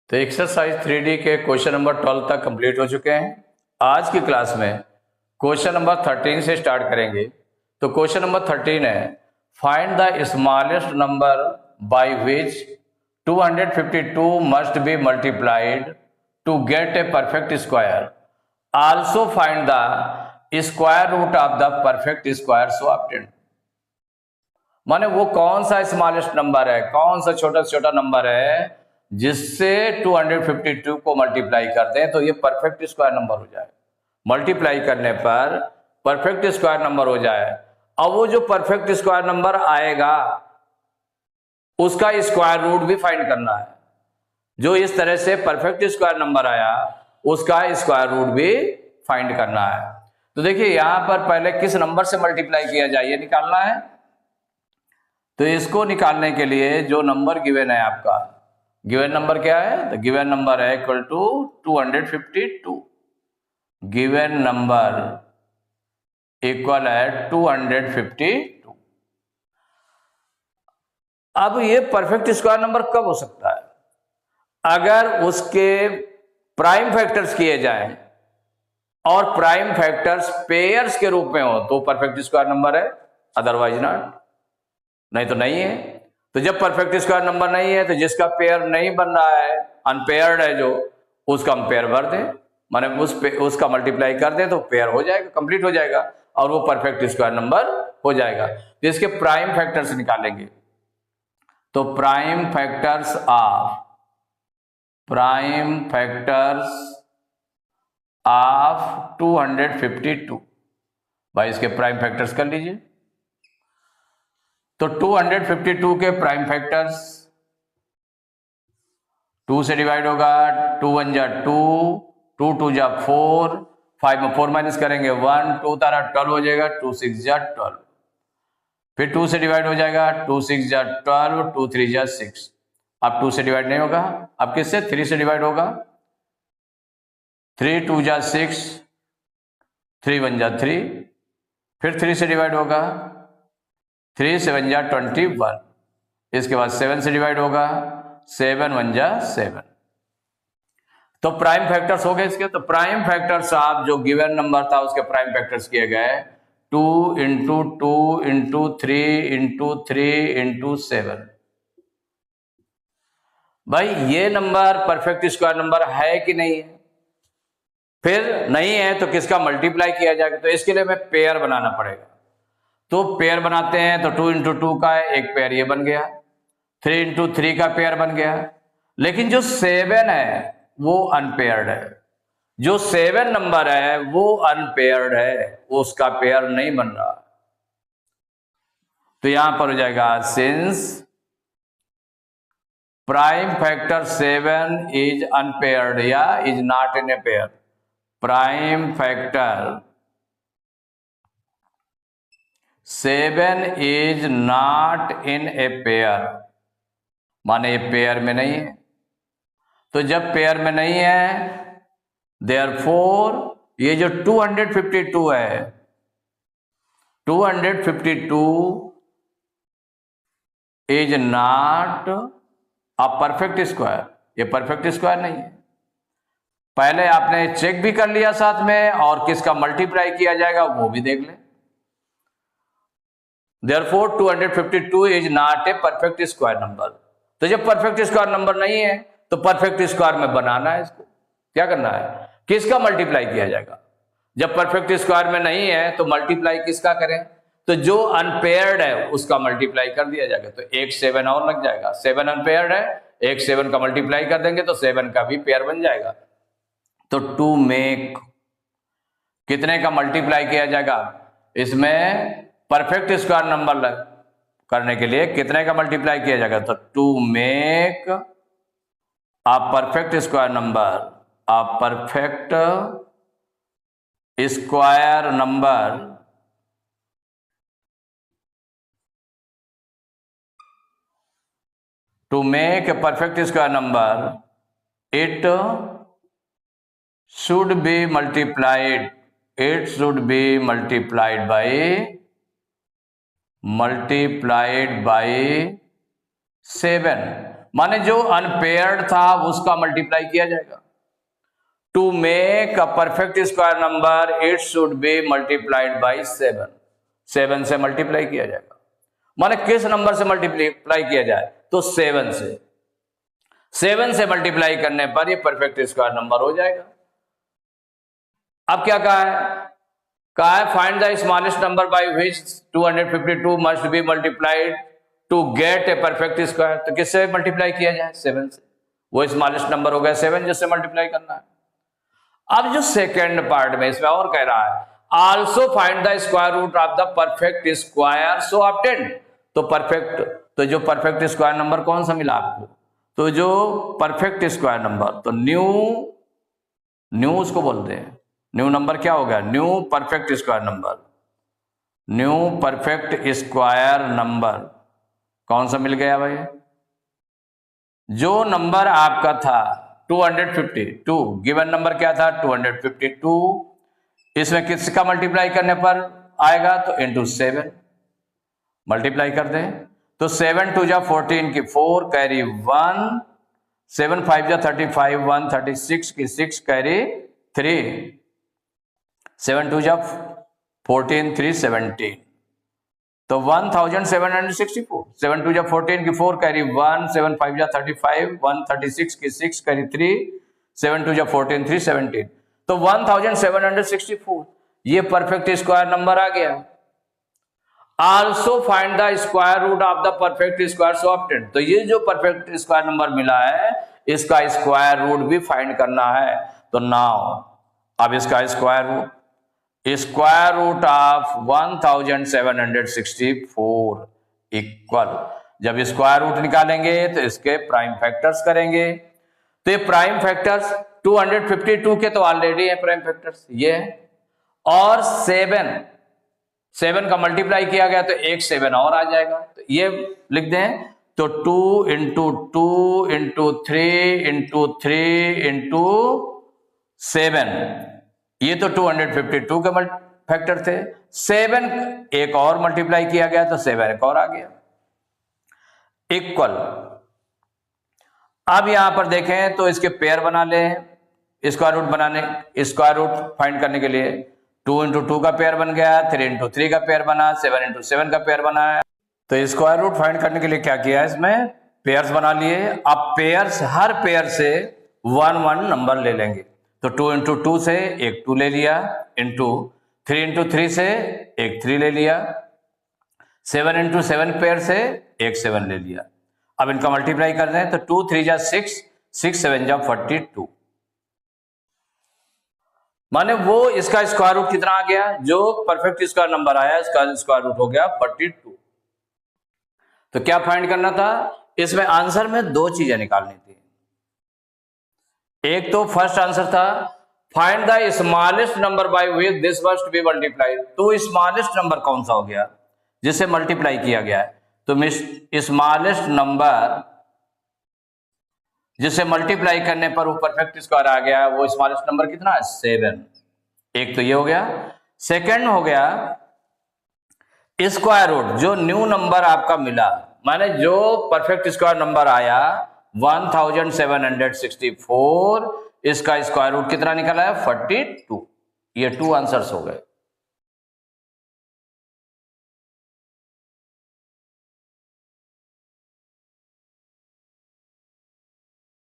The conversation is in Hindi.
तो एक्सरसाइज 3D के क्वेश्चन नंबर 12 तक कंप्लीट हो चुके हैं। आज की क्लास में क्वेश्चन नंबर 13 से स्टार्ट करेंगे। तो क्वेश्चन नंबर 13 है, find the smallest number by which 252 must be multiplied to get a perfect square. Also find the square root of the perfect square so obtained. माने वो कौन सा स्मॉलेस्ट नंबर है, कौन सा छोटा से छोटा नंबर है जिससे 252 को मल्टीप्लाई कर दें तो ये परफेक्ट स्क्वायर नंबर हो जाए। मल्टीप्लाई करने पर परफेक्ट स्क्वायर नंबर हो जाए। अब वो जो परफेक्ट स्क्वायर नंबर आएगा उसका स्क्वायर रूट भी फाइंड करना है। जो इस तरह से परफेक्ट स्क्वायर नंबर आया उसका स्क्वायर रूट भी फाइंड करना है। तो देखिए यहां पर पहले किस नंबर से मल्टीप्लाई किया जाए ये निकालना है। तो इसको निकालने के लिए जो नंबर गिवन है आपका, गिवन नंबर क्या है? तो गिवन नंबर है equal to 252। Given number equal है 252। अब ये परफेक्ट स्क्वायर नंबर कब हो सकता है? अगर उसके प्राइम फैक्टर्स किए जाएं और प्राइम फैक्टर्स पेयर्स के रूप में हो तो परफेक्ट स्क्वायर नंबर है, अदरवाइज नॉट, नहीं तो नहीं है। तो जब परफेक्ट स्क्वायर नंबर नहीं है तो जिसका पेयर नहीं बन रहा है, अनपेयर्ड है जो, उसका हम पेयर भर दें, माने उसका मल्टीप्लाई कर दें तो पेयर हो जाएगा, कंप्लीट हो जाएगा और वो परफेक्ट स्क्वायर नंबर हो जाएगा। तो इसके प्राइम फैक्टर्स निकालेंगे। तो प्राइम फैक्टर्स ऑफ 252, भाई इसके प्राइम फैक्टर्स कर लीजिए। तो 252 के प्राइम फैक्टर्स 2 से डिवाइड होगा, 2 1 जा 2, 2 2 जा 4, 5 में 4 माइनस करेंगे 1, 2 तारा 12 हो जाएगा, 2 6 जा 12। फिर 2 से डिवाइड हो जाएगा, 2 6 जा 12, 2 3 जा 6। अब 2 से डिवाइड नहीं होगा, अब किससे? 3 से डिवाइड होगा। 3 2 जा 6, 3 1 जा 3, फिर 3 से डिवाइड होगा, 3 7 जा 21। इसके बाद 7 से डिवाइड होगा, 7 1 जा 7। तो प्राइम फैक्टर्स हो गए इसके। तो प्राइम फैक्टर्स आप जो गिवन नंबर था उसके प्राइम फैक्टर्स किए गए 2 इंटू 2 इंटू 3 इंटू 3 इंटू 7। भाई ये नंबर परफेक्ट स्क्वायर नंबर है कि नहीं है? फिर नहीं है तो किसका मल्टीप्लाई किया जाएगा? तो इसके लिए हमें पेयर बनाना पड़ेगा। तो पेयर बनाते हैं तो 2 इंटू 2 का एक पेयर ये बन गया, 3 इंटू 3 का पेयर बन गया। लेकिन जो 7 है वो अनपेयर्ड है। जो 7 नंबर है वो अनपेयर्ड है, उसका पेयर नहीं बन रहा। तो यहां पर हो जाएगा since prime factor 7 is unpaired या is not in a pair. Prime factor 7 is not in a pair, माने ये पेयर में नहीं है। तो जब पेयर में नहीं है देयरफॉर ये जो 252 है, 252 is not a perfect square, ये परफेक्ट स्क्वायर नहीं है। पहले आपने चेक भी कर लिया साथ में और किसका मल्टीप्लाई किया जाएगा वो भी देख लें। Therefore 252 is not a perfect square number। तो जब परफेक्ट स्क्वायर नंबर नहीं है तो परफेक्ट स्क्वायर में बनाना है। इसको क्या करना है? किसका मल्टीप्लाई किया जाएगा? जब परफेक्ट स्क्वायर में नहीं है तो मल्टीप्लाई किसका करें? तो जो अनपेयर्ड है उसका मल्टीप्लाई कर दिया जाएगा। तो एक 7 और लग जाएगा, 7 अनपेयर्ड है, एक 7 का मल्टीप्लाई कर देंगे तो 7 का भी पेयर बन जाएगा। तो टू मेक कितने का मल्टीप्लाई किया जाएगा? इसमें परफेक्ट स्क्वायर नंबर करने के लिए कितने का मल्टीप्लाई किया जाएगा? तो to make a perfect square number, a perfect square number to make a perfect square number it should be multiplied, it should be multiplied by 7, माने जो अनपेयर्ड था उसका मल्टीप्लाई किया जाएगा। To make a perfect square number it should be multiplied by 7, 7 से मल्टीप्लाई किया जाएगा। माने किस नंबर से मल्टीप्लाई किया जाए, तो 7 से। 7 से मल्टीप्लाई करने पर ये परफेक्ट स्क्वायर नंबर हो जाएगा। अब क्या कहा है find the smallest number by which 252 must be multiplied to get a perfect square. तो किससे मल्टीप्लाई किया जाए, 7 से। वो स्मॉलेस्ट नंबर हो गया 7 जिससे मल्टीप्लाई करना है। अब जो सेकेंड पार्ट में इसमें और कह रहा है also find the square root of the perfect square so obtained. तो जो परफेक्ट स्क्वायर नंबर कौन सा मिला आपको, तो जो परफेक्ट स्क्वायर नंबर, तो न्यू उसको बोलते हैं। न्यू नंबर क्या हो गया, new perfect square number. New perfect square number कौन सा मिल गया भाई, जो नंबर आपका था 252, गिवन नंबर क्या था 252, इसमें किसका मल्टीप्लाई करने पर आएगा, तो इंटू 7 मल्टीप्लाई कर दें। तो 7 2 जा 14 की 4 कैरी 1, 7 5 जा 35, 1 36 की 6 कैरी 3, 7 2 जा 14 3 17, तो 1764। 7 2 जा 14 की 4 कैरी 1, 7 5 जा 35, 1 36 की 6 कैरी 3, 7 2 जा 14 3 17, तो 1764 ये परफेक्ट स्क्वायर नंबर आ गया। Also find the square root of the perfect square so obtained. तो ये जो परफेक्ट स्क्वायर नंबर मिला है इसका स्क्वायर रूट भी फाइंड करना है। तो नाउ अब इसका स्क्वायर रूट ऑफ 1764 इक्वल, जब स्क्वायर रूट निकालेंगे तो इसके प्राइम फैक्टर्स करेंगे। तो ये प्राइम फैक्टर्स 252 के तो ऑलरेडी है प्राइम फैक्टर्स ये, और 7 का मल्टीप्लाई किया गया तो एक 7 और आ जाएगा। तो ये लिख दें, तो 2 इंटू 2 इंटू 3 इंटू 3 इंटू 7, ये तो 252 के फैक्टर थे। 7 एक और मल्टीप्लाई किया गया तो 7 एक और आ गया इक्वल। अब यहां पर देखें तो इसके पेयर बना लें, स्क्वायर रूट फाइंड करने के लिए 2 इंटू 2 का पेयर बन गया, 3 इंटू 3 का पेयर बना, 7 इंटू 7 का पेयर बना है। तो स्क्वायर रूट फाइंड करने के लिए क्या किया है, इसमें पेयर्स बना लिए। अब पेयर्स, हर पेयर से 1 1 नंबर ले लेंगे। तो 2 इंटू 2 से एक 2 ले लिया, इंटू 3 इंटू 3 से एक 3 ले लिया, 7 इंटू 7 पेयर से एक 7 ले लिया। अब इनका मल्टीप्लाई कर रहे हैं तो 2 3 जा 6, 6 7 जा 42, माने वो इसका स्क्वायर रूट कितना आ गया, जो परफेक्ट स्क्वायर नंबर आया इसका स्क्वायर रूट हो गया 42। तो क्या फाइंड करना था, इसमें आंसर में 2 चीजें निकालनी थी। एक तो फर्स्ट आंसर था find the smallest number by which this must be multiplied. तो स्मॉलेस्ट नंबर कौन सा हो गया जिसे मल्टीप्लाई किया गया है, तो स्मॉलेस्ट नंबर जिसे मल्टीप्लाई करने पर वो परफेक्ट स्क्वायर आ गया, वो स्मॉलेस्ट नंबर कितना है 7। एक तो ये हो गया। सेकंड हो गया स्क्वायर रूट, जो न्यू नंबर आपका मिला, माने जो परफेक्ट स्क्वायर नंबर आया 1764, इसका स्क्वायर रूट कितना निकला है 42। ये 2 आंसर्स हो गए।